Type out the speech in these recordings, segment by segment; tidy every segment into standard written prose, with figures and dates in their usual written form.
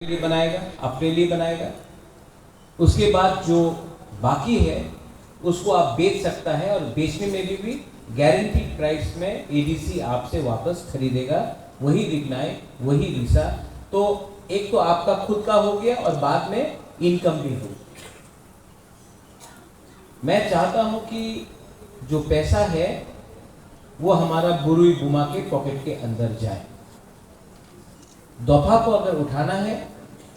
लिए बनाएगा, अपने लिए बनाएगा। उसके बाद जो बाकी है उसको आप बेच सकता है और बेचने में भी गारंटीड प्राइस में एडीसी आपसे वापस खरीदेगा। वही रिग्नाई, वही रीसा। तो एक तो आपका खुद का हो गया और बाद में इनकम भी हो। मैं चाहता हूं कि जो पैसा है वो हमारा बुरुई बुमा के पॉकेट के अंदर जाए। दफा को अगर उठाना है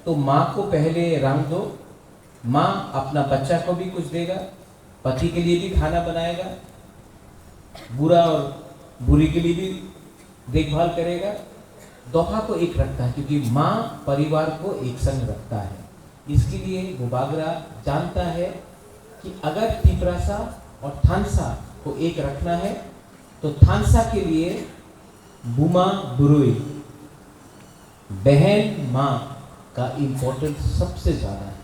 तो माँ को पहले रंग दो। माँ अपना बच्चा को भी कुछ देगा, पति के लिए भी खाना बनाएगा, बुरा और बुरी के लिए भी देखभाल करेगा। दफा को एक रखता है क्योंकि माँ परिवार को एक संग रखता है। इसके लिए बुबागरा जानता है कि अगर तिपरासा और थानसा को एक रखना है तो थानसा के लिए बुमा बुरुई बहन माँ का इंपॉर्टेंस सबसे ज्यादा है।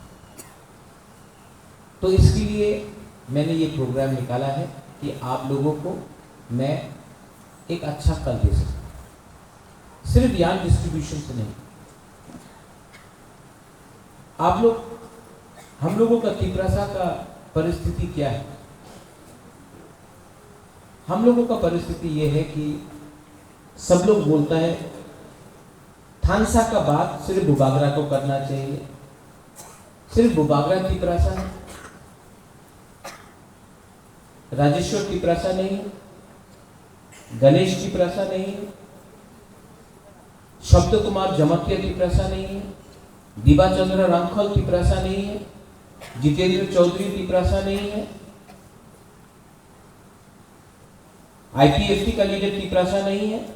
तो इसके लिए मैंने ये प्रोग्राम निकाला है कि आप लोगों को मैं एक अच्छा कल दे सकूं, सिर्फ यान डिस्ट्रीब्यूशन से नहीं। आप लोग, हम लोगों का तिपरासा का परिस्थिति क्या है? हम लोगों का परिस्थिति ये है कि सब लोग बोलता है थानसा का बात सिर्फ बुबागरा को करना चाहिए। सिर्फ बुबागरा तिपरासा है, राजेश्वर तिपरासा नहीं है, गणेश तिपरासा नहीं है, शब्द कुमार जमतिया तिपरासा नहीं है, दिबाचंद्र रामखल तिपरासा नहीं है, जितेंद्र चौधरी तिपरासा नहीं है, आईपीएफटी का लीडर तिपरासा नहीं है,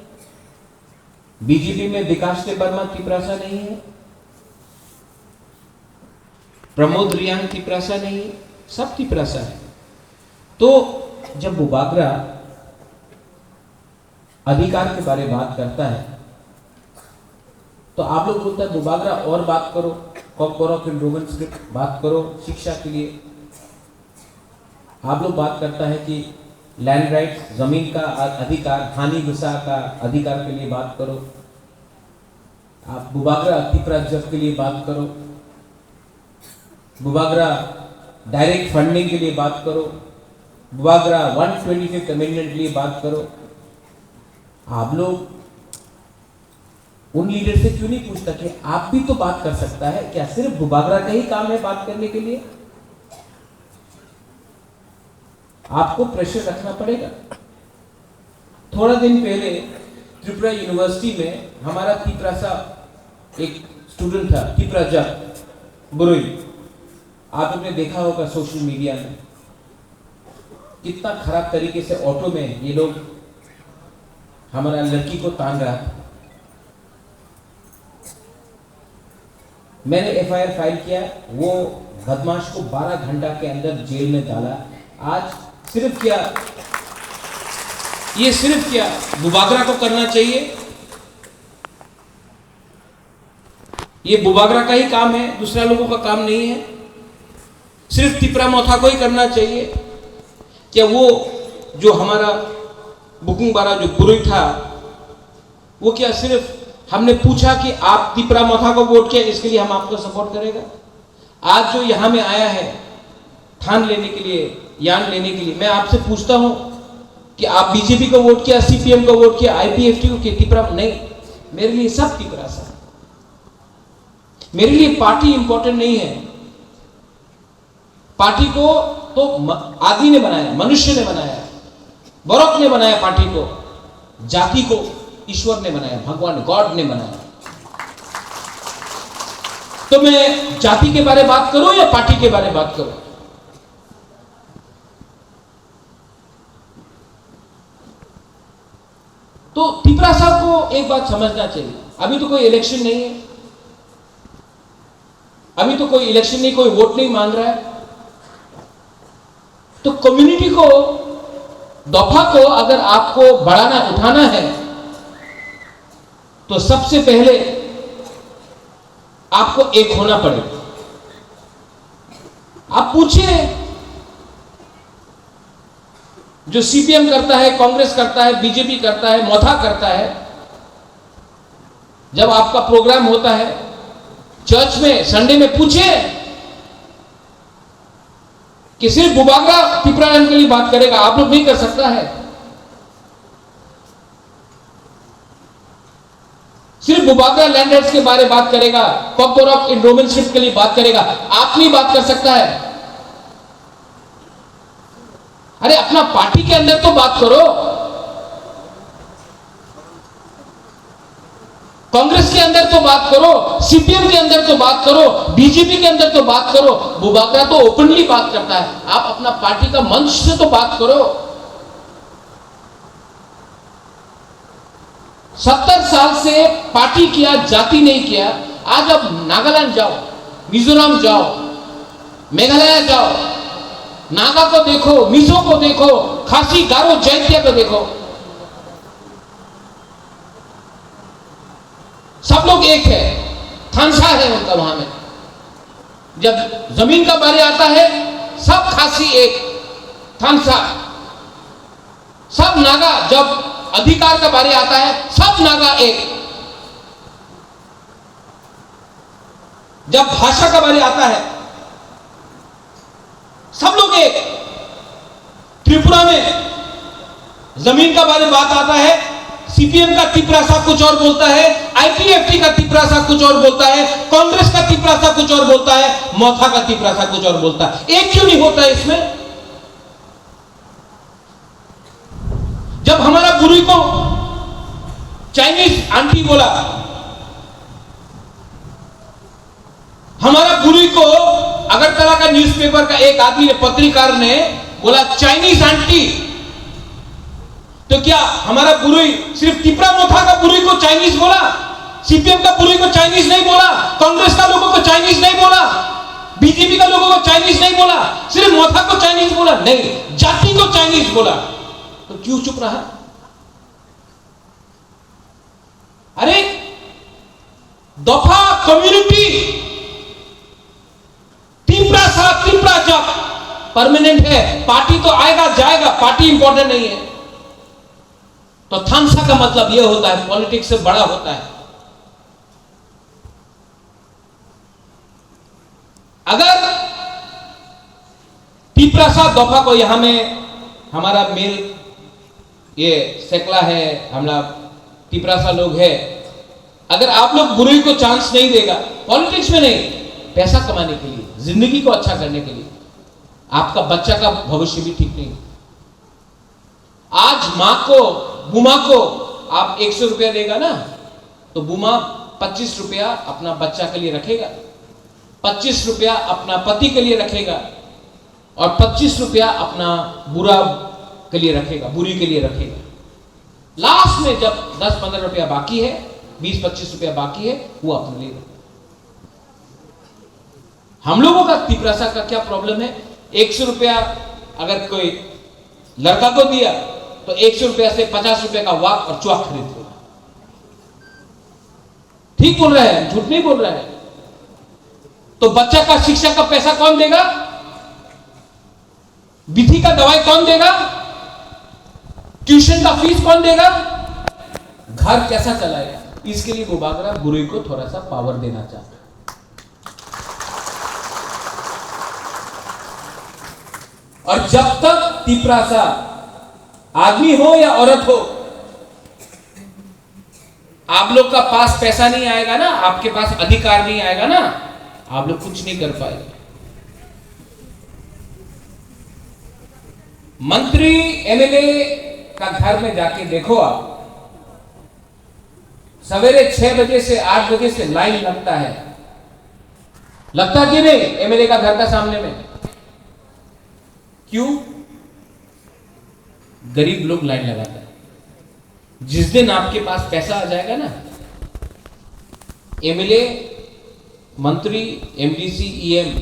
बीजेपी में विकास वर्मा तिपरासा नहीं है, प्रमोद रियांग तिपरासा नहीं है, सब तिपरासा है। तो जब बुबागरा अधिकार के बारे में बात करता है तो आप लोग बोलते हैं बुबागरा और बात करो, कॉर्पोरेट रोगन स्क्रिप्ट बात करो शिक्षा के लिए। आप लोग बात करता है कि लैंड राइट्स, जमीन का अधिकार, हानि गुस्सा का अधिकार के लिए बात करो। आप बुबागरा तिपराजक के लिए बात करो, बुबागरा डायरेक्ट फंडिंग के लिए बात करो, बुबागरा 125th अमेंडमेंट के लिए बात करो। आप लोग उन लीडर से क्यों नहीं पूछता कि आप भी तो बात कर सकता है? क्या सिर्फ बुबागरा का ही काम है बात करने के लिए? आपको प्रेशर रखना पड़ेगा। थोड़ा दिन पहले त्रिपुरा यूनिवर्सिटी में हमारा तिपरासा एक स्टूडेंट था, तिपराजक बुरुई। आप लोगों ने देखा होगा सोशल मीडिया में कितना खराब तरीके से ऑटो में ये लोग हमारा लड़की को तान रहा था। मैंने एफआईआर फाइल किया, वो बदमाश को 12 घंटा के अंदर जेल में डाला। आज सिर्फ क्या, ये सिर्फ क्या बुबागरा को करना चाहिए? ये बुबागरा का ही काम है, दूसरा लोगों का काम नहीं है। सिर्फ तिपरा मोथा को ही करना चाहिए क्या? वो जो हमारा बुकिंग बारा जो बुरुई था, वो क्या सिर्फ हमने पूछा कि आप तिपरा मोथा को वोट किया इसके लिए हम आपको सपोर्ट करेगा? आज जो यहां में आया है थान लेने के लिए, यान लेने के लिए, मैं आपसे पूछता हूं कि आप बीजेपी को वोट किया, सीपीएम को वोट किया, आईपीएफटी को किया, तिपरा नहीं? मेरे लिए सब तिपरासा। मेरे लिए पार्टी इंपॉर्टेंट नहीं है। पार्टी को तो आदमी ने बनाया, मनुष्य ने बनाया, बरोक ने बनाया पार्टी को। जाति को ईश्वर ने बनाया, भगवान गॉड ने बनाया। तो मैं जाति के बारे में बात करूं या पार्टी के बारे में बात करूं? तो तिपरासा को एक बात समझना चाहिए, अभी तो कोई इलेक्शन नहीं है, अभी तो कोई इलेक्शन नहीं, कोई वोट नहीं मांग रहा है। तो कम्युनिटी को, दफा को अगर आपको बढ़ाना, उठाना है तो सबसे पहले आपको एक होना पड़ेगा। आप पूछिए, जो सीपीएम करता है, कांग्रेस करता है, बीजेपी करता है, मोथा करता है, जब आपका प्रोग्राम होता है चर्च में संडे में पूछे कि सिर्फ बुबागरा पिपरालैंड के लिए बात करेगा, आप लोग नहीं कर सकता है। सिर्फ बुबागरा लैंडर्स के बारे में बात करेगा, कॉकबोरॉक एनरोलमेंट के लिए बात करेगा, आप नहीं बात कर सकता है। अरे अपना पार्टी के अंदर तो बात करो, कांग्रेस के अंदर तो बात करो, सीपीएम के अंदर तो बात करो, बीजेपी के अंदर तो बात करो। बुबागरा तो ओपनली बात करता है, आप अपना पार्टी का मंच से तो बात करो। 70 साल से पार्टी किया, जाति नहीं किया। आज अब नागालैंड जाओ, मिजोरम जाओ, मेघालय जाओ, नागा को देखो, मिजो को देखो, खासी गारो जैंतिया को देखो, सब लोग एक है, थानसा है उनका वहां में। जब जमीन का बारे आता है सब खासी एक, थानसा। सब नागा, जब अधिकार का बारे आता है सब नागा एक। जब भाषा का बारे आता है सब लोग एक। त्रिपुरा में जमीन का बारे बात आता है, सीपीएम का तिपरासा कुछ और बोलता है, आईपीएफटी का तिपरासा कुछ और बोलता है, कांग्रेस का तिपरासा कुछ और बोलता है, मोथा का तिपरासा कुछ और बोलता है। एक क्यों नहीं होता है इसमें? जब हमारा बुरी को चाइनीज आंटी बोला, हमारा बुरी को अगरतला का न्यूज़पेपर का एक आदमी ने, पत्रकार ने बोला चाइनीज आंटी, तो क्या हमारा बुरुई सिर्फ तिपरा मोथा का बुरुई को चाइनीज बोला? सीपीएम का बुरुई को चाइनीज नहीं बोला? कांग्रेस का लोगों को चाइनीज नहीं बोला? बीजेपी का लोगों को चाइनीज नहीं बोला? सिर्फ मोथा को चाइनीज बोला? नहीं, जाति को चाइनीज बोला। तो क्यों चुप रहा? अरे दफा कम्युनिटी तिपरा जब परमानेंट है, पार्टी तो आएगा जाएगा, पार्टी इंपॉर्टेंट नहीं है। तो थानसा का मतलब यह होता है, पॉलिटिक्स से बड़ा होता है। अगर तिपरासा दफा को यहां में हमारा मेल ये सेकला है, हमारा तिपरासा लोग है, अगर आप लोग बुराई को चांस नहीं देगा, पॉलिटिक्स में नहीं, पैसा कमाने के लिए, जिंदगी को अच्छा करने के लिए, आपका बच्चा का भविष्य भी ठीक नहीं। आज मां को, बुमा को आप 100 रुपया देगा ना, तो बुमा 25 रुपया अपना बच्चा के लिए रखेगा, 25 रुपया अपना पति के लिए रखेगा, और 25 रुपया अपना बुरा के लिए रखेगा, बुरी के लिए रखेगा। लास्ट में जब 10-15 रुपया बाकी है, 20-25 रुपया बाकी है, वो अपने लिए। हम लोगों का तिपरासा का क्या प्रॉब्लम है? 100 रुपया अगर कोई लड़का को दिया तो 100 रुपया से 50 रुपया का वाक और चौक खरीद लेगा। ठीक बोल रहे हैं, झूठ नहीं बोल रहे हैं। तो बच्चा का शिक्षा का पैसा कौन देगा? विधि का दवाई कौन देगा? ट्यूशन का फीस कौन देगा? घर कैसा चलाएगा? इसके लिए बुबागरा बुरुई को थोड़ा सा पावर देना चाहता है। और जब तक तिपरासा आदमी हो या औरत हो, आप लोग का पास पैसा नहीं आएगा ना, आपके पास अधिकार नहीं आएगा ना, आप लोग कुछ नहीं कर पाएंगे। मंत्री एमएलए का घर में जाके देखो आप, सवेरे 6 बजे से 8 बजे से लाइन लगता है। लगता कि नहीं? एमएलए का घर का सामने में क्यों? गरीब लोग लाइन लगाता है। जिस दिन आपके पास पैसा आ जाएगा ना, एमएलए, मंत्री, एमडीसी, ईएम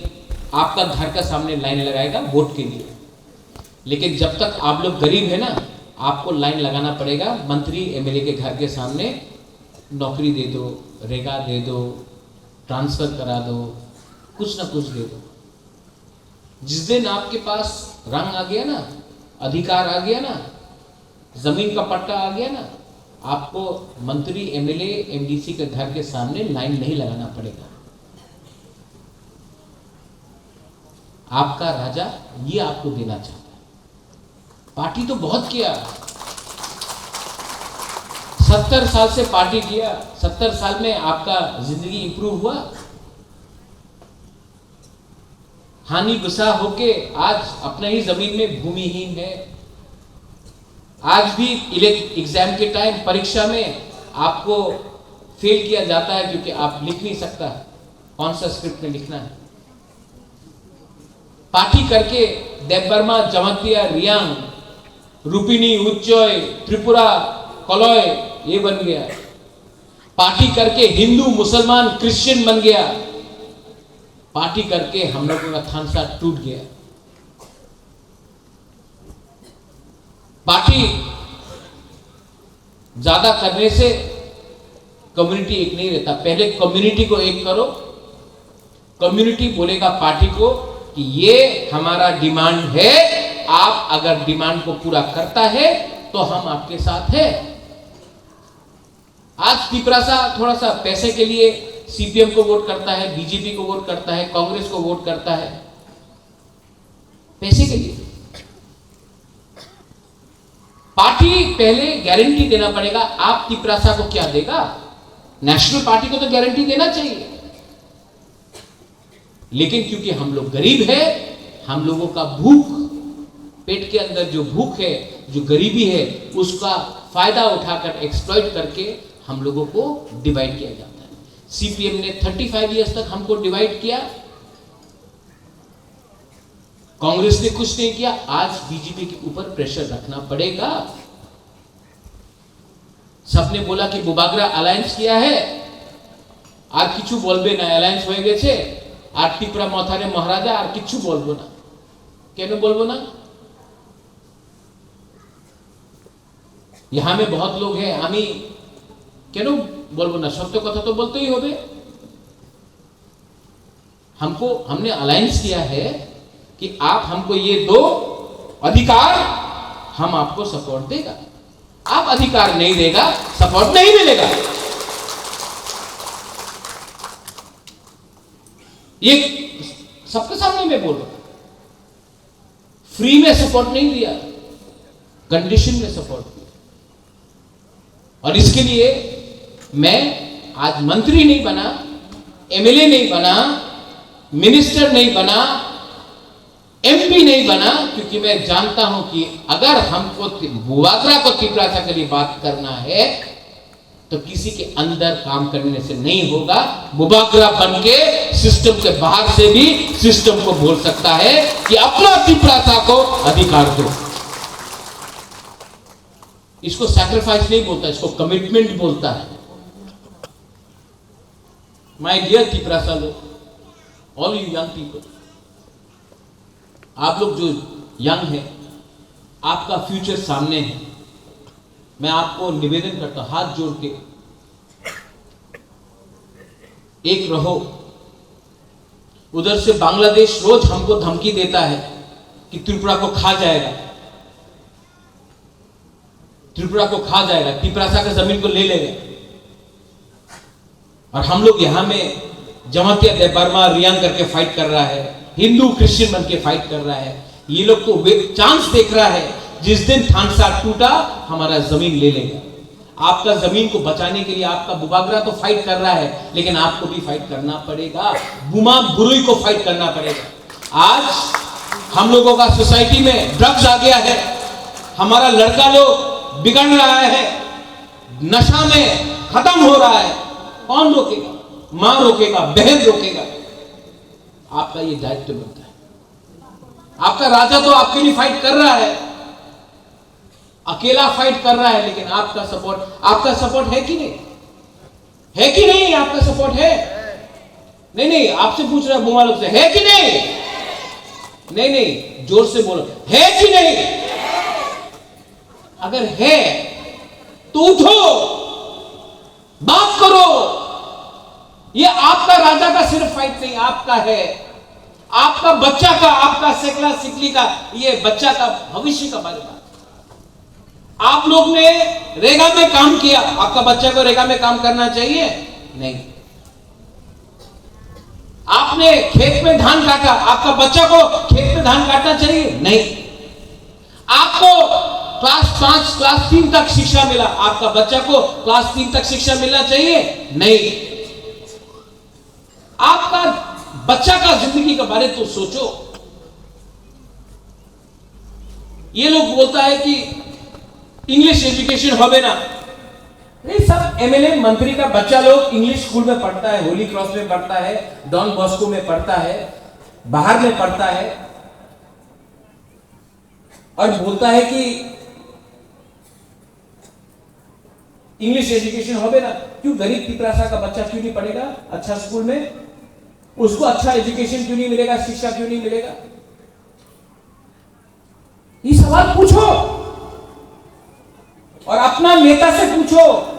आपका घर का सामने लाइन लगाएगा वोट के लिए। लेकिन जब तक आप लोग गरीब है ना, आपको लाइन लगाना पड़ेगा मंत्री एमएलए के घर के सामने। नौकरी दे दो, रेगा दे दो, ट्रांसफर करा दो, कुछ ना कुछ दे दो। जिस दिन आपके पास रंग आ गया ना, अधिकार आ गया ना, जमीन का पट्टा आ गया ना, आपको मंत्री, एमएलए, एमडीसी के घर के सामने लाइन नहीं लगाना पड़ेगा। आपका राजा ये आपको देना चाहता है। पार्टी तो बहुत किया, 70 साल से पार्टी किया, 70 साल में आपका जिंदगी इंप्रूव हुआ? हानि गुस्सा होके आज अपने ही जमीन में भूमिहीन है। आज भी एग्जाम के टाइम परीक्षा में आपको फेल किया जाता है क्योंकि आप लिख नहीं सकता कौन सा स्क्रिप्ट में लिखना है। पार्टी करके देवबर्मा, जमतिया, रियांग, रूपिनी, उच्चय, त्रिपुरा, कलय ये बन गया। पार्टी करके हिंदू, मुसलमान, क्रिश्चियन बन गया। पार्टी करके हम लोगों का थानसा टूट गया। पार्टी ज्यादा करने से कम्युनिटी एक नहीं रहता। पहले कम्युनिटी को एक करो, कम्युनिटी बोलेगा पार्टी को कि ये हमारा डिमांड है, आप अगर डिमांड को पूरा करता है तो हम आपके साथ है। आज तिपरासा थोड़ा सा पैसे के लिए सीपीएम को वोट करता है, बीजेपी को वोट करता है, कांग्रेस को वोट करता है, पैसे के लिए। पार्टी पहले गारंटी देना पड़ेगा। आप तिपरासा को क्या देगा? नेशनल पार्टी को तो गारंटी देना चाहिए, लेकिन क्योंकि हम लोग गरीब है, हम लोगों का भूख, पेट के अंदर जो भूख है, जो गरीबी है, उसका फायदा उठाकर एक्सप्लॉइट करके हम लोगों को डिवाइड किया जाता है। सीपीएम ने 35 इयर्स तक हमको डिवाइड किया, कांग्रेस ने कुछ नहीं किया। आज बीजेपी के ऊपर प्रेशर रखना पड़ेगा। सबने बोला कि बुबागरा अलायंस किया है, আর কিছু বলবে না, অ্যালায়েন্স হয়ে গেছে, আর ত্রিপুরা মথারে মহারাজা আর কিছু বলবো না। কেন বলবো না? यहां में बहुत लोग हैं, আমি কেন বলবো না? সত্য কথা তো বলতেই হবে। हमने अलायंस किया है कि आप हमको ये दो अधिकार, हम आपको सपोर्ट देगा। आप अधिकार नहीं देगा, सपोर्ट नहीं मिलेगा। ये सबके सामने मैं बोल रहा हूं। फ्री में सपोर्ट नहीं दिया, कंडीशन में सपोर्ट दिया। और इसके लिए मैं आज मंत्री नहीं बना, एमएलए नहीं बना, मिनिस्टर नहीं बना, एमपी नहीं बना, क्योंकि मैं जानता हूं कि अगर हमको बुबागरा को तिपरासा के लिए बात करना है तो किसी के अंदर काम करने से नहीं होगा। बुबागरा बन के सिस्टम के बाहर से भी सिस्टम को बोल सकता है कि अपना तिपरासा को अधिकार दो। इसको सैक्रिफाइस नहीं बोलता, इसको कमिटमेंट बोलता है। माय डियर तिपरासा लोग, ऑल यू यंग पीपल, आप लोग जो यंग हैं, आपका फ्यूचर सामने है। मैं आपको निवेदन करता हूं, हाथ जोड़ के एक रहो। उधर से बांग्लादेश रोज हमको धमकी देता है कि त्रिपुरा को खा जाएगा, त्रिपुरा को खा जाएगा, तिपरासा का जमीन को ले लेगा। और हम लोग यहां में जमतिया, देवबर्मा, रियांग करके फाइट कर रहा है, हिंदू क्रिश्चियन बन के फाइट कर रहा है। ये लोग तो चांस देख रहा है, जिस दिन थानसा टूटा हमारा जमीन ले लेगा। आपका जमीन को बचाने के लिए आपका बुबागरा तो फाइट कर रहा है, लेकिन आपको भी फाइट करना पड़ेगा। बुमा बुरुई को फाइट करना पड़ेगा। आज हम लोगों का सोसाइटी में ड्रग्स आ गया है, हमारा लड़का लोग बिगड़ रहा है, नशा में खत्म हो रहा है। कौन रोकेगा? मां रोकेगा, बहन रोकेगा। आपका ये दायित्व बनता है। आपका राजा तो आपके लिए फाइट कर रहा है, अकेला फाइट कर रहा है, लेकिन आपका सपोर्ट है कि नहीं? है कि नहीं? आपका सपोर्ट है? नहीं, आपसे पूछ रहा बुमा लोग से, है कि नहीं? नहीं, जोर से बोलो, है कि नहीं? अगर है तो उठो, बात करो। ये आपका राजा का सिर्फ फाइट नहीं, आपका है, आपका बच्चा का, आपका सेकला सिकली का, ये बच्चा का भविष्य का बारे में। आप लोग ने रेगा में काम किया, आपका बच्चा को रेगा में काम करना चाहिए? नहीं। आपने आपने खेत में धान काटा, आपका बच्चा को खेत में धान काटना चाहिए? नहीं। आपको क्लास 5 क्लास 3 तक शिक्षा मिला, आपका बच्चा को क्लास 3 तक शिक्षा मिलना चाहिए? नहीं। आपका बच्चा का जिंदगी के बारे तो सोचो। ये लोग बोलता है कि इंग्लिश एजुकेशन होवे ना, नहीं सब एमएलए मंत्री का बच्चा लोग इंग्लिश स्कूल में पढ़ता है, होली क्रॉस में पढ़ता है, डॉन बॉस्को में पढ़ता है, बाहर में पढ़ता है, और बोलता है कि इंग्लिश एजुकेशन होवे ना। क्यों गरीब पिपरासा का बच्चा क्यों नहीं पढ़ेगा अच्छा स्कूल में? उसको अच्छा एजुकेशन क्यों नहीं मिलेगा, शिक्षा क्यों नहीं मिलेगा? ये सवाल पूछो और अपना नेता से पूछो,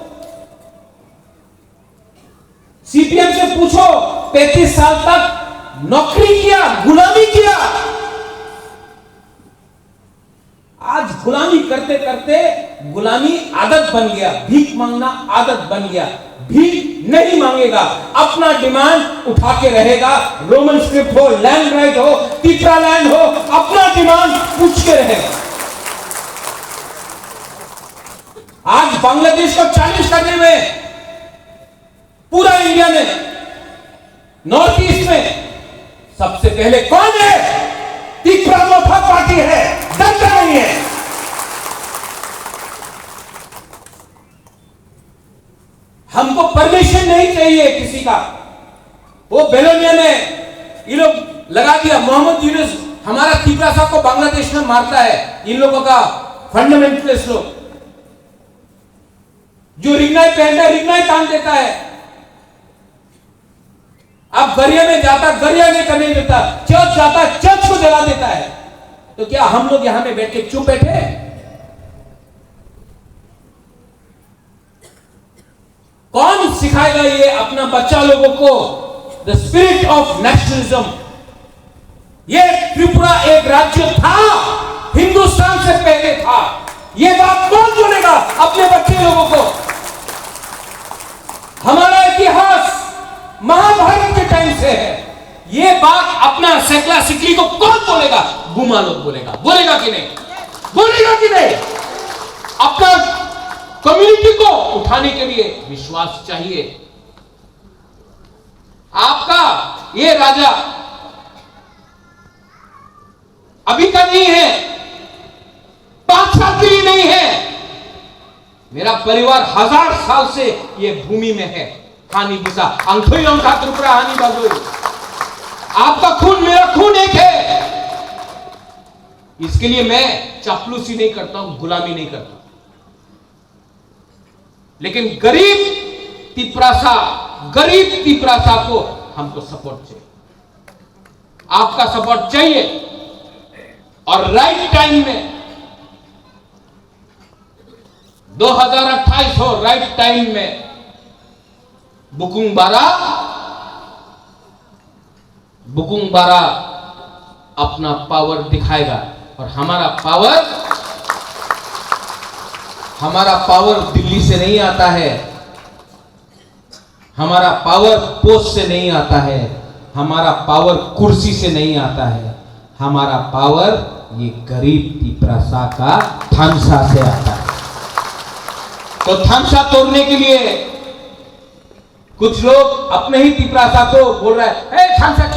सीपीएम से पूछो। 35 साल तक नौकरी किया, गुलामी किया, आज गुलामी करते करते गुलामी आदत बन गया, भीख मांगना आदत बन गया। भीख नहीं मांगेगा, अपना डिमांड उठा के रहेगा। रोमन स्क्रिप्ट हो, लैंड राइट हो, तीसरा लैंड हो, अपना डिमांड पूछ के रहेगा। आज बांग्लादेश को चैलेंज करने में पूरा इंडिया में, नॉर्थ ईस्ट में सबसे पहले कौन है? तीसरा मोथा पार्टी है, डरता नहीं है। हमको परमिशन नहीं चाहिए किसी का। वो बेलोनिया में ये लोग लगा दिया, मोहम्मद यूनुस हमारा तीसरा साहब को बांग्लादेश में मारता है। इन लोगों का फंडामेंटलिस्ट लोग जो रिग्नाई पहनता है, रिग्नाई तान देता है। अब गरिया में जाता, गरिया नहीं करने देता, चर्च जाता, चर्च को जला देता है। तो क्या हम लोग यहां में बैठ के चुप बैठे? कौन सिखाएगा ये अपना बच्चा लोगों को द स्पिरिट ऑफ नेशनलिज्म? ये त्रिपुरा एक राज्य था, हिंदुस्तान से पहले था। ये बात कौन बोलेगा अपने बच्चे लोगों को? हमारा इतिहास महाभारत के टाइम से है। ये बात अपना सेकला सिकली को कौन बोलेगा? गुमा लोग बोलेगा। बोलेगा कि नहीं? बोलेगा कि नहीं? अपना कम्युनिटी को उठाने के लिए विश्वास चाहिए। आपका ये राजा अभी का नहीं है, 5 साल के लिए नहीं है। मेरा परिवार 1000 साल से ये भूमि में है। हानि दिशा अंखोई अंखा त्रिपुरा हानि बाजू। आपका खून मेरा खून एक है। इसके लिए मैं चापलूसी नहीं करता हूं, गुलामी नहीं करता। लेकिन गरीब तिपरासा को हमको सपोर्ट चाहिए, आपका सपोर्ट चाहिए। और राइट टाइम में 2028 हो, राइट टाइम में बुकुंग बारा अपना पावर दिखाएगा। और हमारा पावर दिल्ली से नहीं आता है, हमारा पावर पोस्ट से नहीं आता है, हमारा पावर कुर्सी से नहीं आता है। हमारा पावर ये गरीब तिपरासा का थानसा से आता है। तो थानसा तोड़ने के लिए कुछ लोग अपने ही तिपरासा को बोल रहा है, थानसा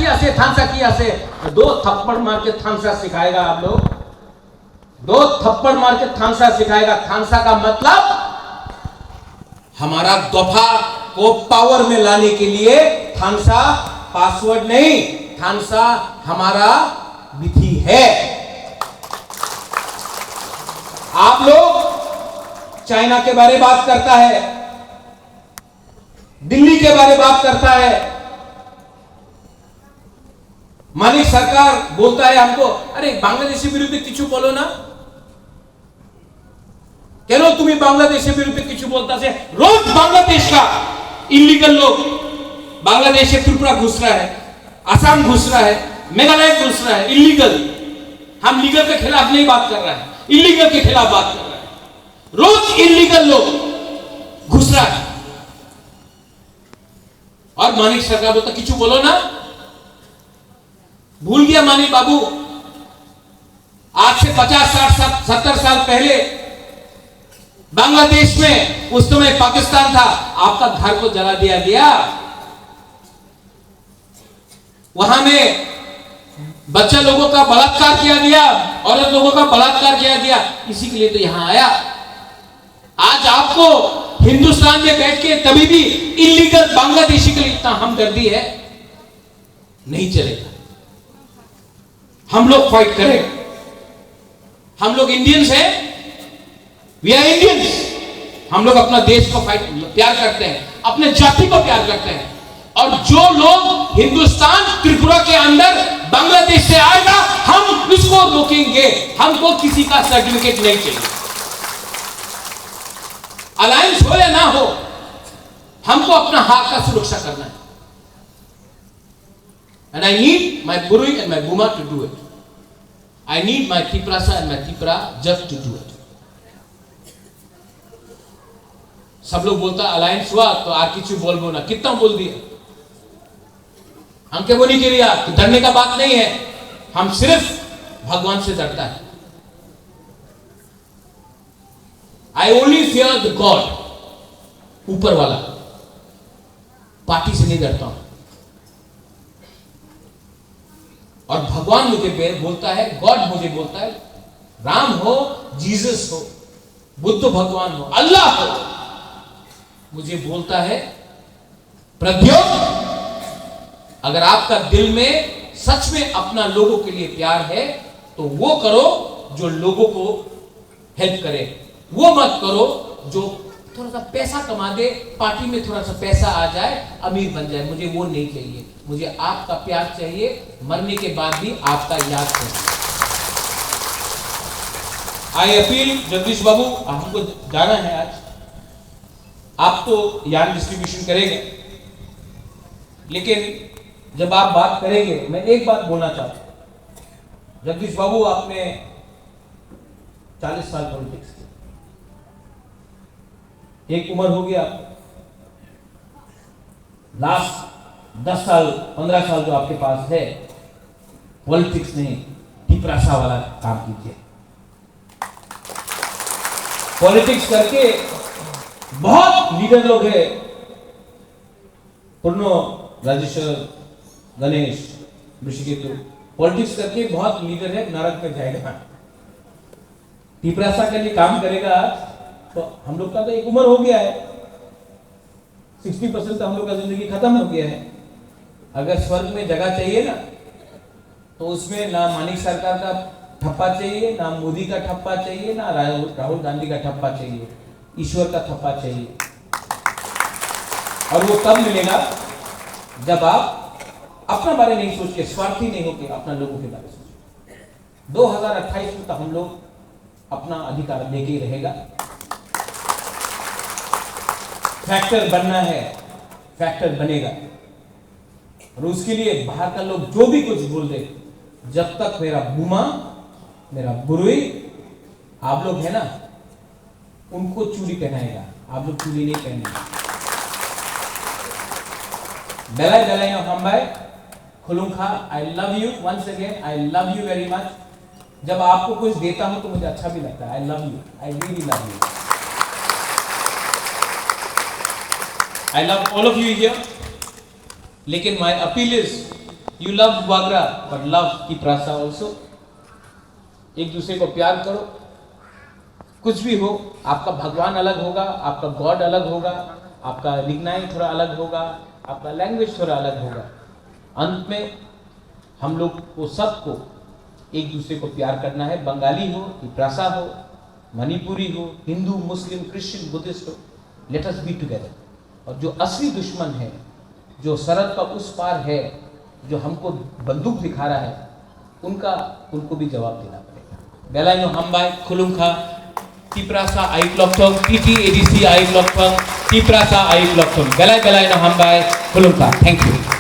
किया से। 2 थप्पड़ मार के थानसा सिखाएगा। आप लोग 2 थप्पड़ मार के थानसा सिखाएगा। थानसा का मतलब हमारा दफा को पावर में लाने के लिए थानसा पासवर्ड नहीं, थानसा हमारा विधि है। आप लोग चाइना के बारे में बात करता है, दिल्ली के बारे में बात करता है। मानिक सरकार बोलता है हमको, अरे बांग्लादेशी विरुद्ध किचु बोलो ना। क्यों तुम्हें बांग्लादेशी विरुद्ध किचु बोलता से? रोज बांग्लादेश का इलीगल लोग बांग्लादेश से त्रिपुरा घुस रहा है, असम घुस रहा है, मेघालय घुस रहा है, इलीगल। हम लीगल के खिलाफ नहीं बात कर रहा है, इलीगल के खिलाफ बात कर रहा है। रोज इलीगल लोग घुस रहा है और मानिक सरकार बोलता किचु बोलो ना। भूल गया मानी बाबू, आज से 50, 60, 70 साल पहले बांग्लादेश में, उस समय पाकिस्तान था, आपका घर को जला दिया गया, वहां में बच्चा लोगों का बलात्कार किया गया, औरत लोगों का बलात्कार किया गया, इसी के लिए तो यहां आया। आज आपको हिंदुस्तान में बैठ के तभी भी इलीगल बांग्लादेशी के लिए इतना हमदर्दी है, नहीं चलेगा। हम लोग फाइट करें, हम लोग इंडियंस हैं, वी आर इंडियंस, हम लोग अपना देश को प्यार करते हैं, अपने जाति को प्यार करते हैं। और जो लोग हिंदुस्तान त्रिपुरा के अंदर बांग्लादेश से आएगा, हम इसको रोकेंगे, हमको किसी का सर्टिफिकेट नहीं चाहिए। अलायंस हो या ना हो, हमको अपना हक का सुरक्षा करना है। एंड आई नीड माई बुरुई एंड माई बुमा to do it. I need my Tiprasa and my Tipra जज टू डू इट। सब लोग बोलता अलायंस हुआ तो आर किचु बोलबो ना, कितना बोल दिया, हम क्या बोली के लिए डरने का बात नहीं है, हम सिर्फ भगवान से डरता है। I only fear the God, ऊपर वाला, पार्टी से नहीं डरता हूं। और भगवान मुझे बोलता है, गॉड मुझे बोलता है, राम हो, जीसस हो, बुद्ध भगवान हो, अल्लाह हो, मुझे बोलता है प्रद्योत, अगर आपका दिल में सच में अपना लोगों के लिए प्यार है तो वो करो जो लोगों को हेल्प करे, वो मत करो जो थोड़ा सा पैसा कमा दे, पार्टी में थोड़ा सा पैसा आ जाए, अमीर बन जाए। मुझे वो नहीं चाहिए, मुझे आपका प्यार चाहिए, मरने के बाद भी आपका याद चाहिए। आई अपील जगदीश बाबू, हमको जाना है आज, आप तो यान डिस्ट्रीब्यूशन करेंगे, लेकिन जब आप बात करेंगे, मैं एक बात बोलना चाहता हूं। जगदीश बाबू, आपने 40 साल पॉलिटिक्स की, एक उम्र हो गया, लास्ट 10 साल 15 साल जो आपके पास है, पॉलिटिक्स नहीं, टिपरासा वाला काम कीजिए। पॉलिटिक्स करके बहुत लीडर लोग हैं, पूर्णो, राजेश्वर, गणेश, ऋषिकेतु, पॉलिटिक्स करके बहुत लीडर है, नरक पे जाएगा। टिपरासा के लिए काम करेगा तो हम लोग का तो एक उम्र हो गया है, 60% तो हम लोग का जिंदगी खत्म हो गया है। अगर स्वर्ग में जगह चाहिए ना, तो उसमें ना मानिक सरकार का ठप्पा चाहिए, ना मोदी का ठप्पा चाहिए, ना राहुल गांधी का ठप्पा चाहिए, ईश्वर का ठप्पा चाहिए। और वो तब मिलेगा जब आप अपना बारे नहीं सोच के, स्वार्थी नहीं होके अपना लोगों के बारे सोचिए। 2028 में तो हम लोग अपना अधिकार लेके ही रहेगा। फैक्टर बनना है, फैक्टर बनेगा, और उसके लिए बाहर का लोग जो भी कुछ बोल दे, जब तक मेरा बुमा, मेरा बुरुई, आप लोग है ना, उनको चूड़ी पहनाएगा, आप लोग चूड़ी नहीं पहनेंगे। बेलाई बेलाई नो हम्बाई खुलूंखा, I love you once again, I love you very much. जब आपको कुछ देता हूं तो मुझे अच्छा भी लगता है, I love you, I really love you, I love all of you here. लेकिन my appeal is, you love Bubagra but love Tiprasa also. एक दूसरे को प्यार करो, कुछ भी हो, आपका भगवान अलग होगा, आपका गॉड अलग होगा, आपका निकनाम थोड़ा अलग होगा, आपका लैंग्वेज थोड़ा अलग होगा, अंत में हम लोग को सबको एक दूसरे को प्यार करना है। बंगाली हो, टिपरासा हो, मणिपुरी हो, हिंदू, मुस्लिम, क्रिश्चियन, बुद्धिस्ट हो, लेट अस बी टुगेदर। और जो असली दुश्मन है, जो सरहद का उस पार है, जो हमको बंदूक दिखा रहा है, उनको भी जवाब देना पड़ेगा। बेलाइनो हम्बाई खुलुंखा, टिपरासा आई ब्लॉकथोंग, टीटी एडीसी आई ब्लॉकथोंग, टिपरासा आई ब्लॉकथोंग, बेलाइनो हम्बाई खुलुंखा। Thank you.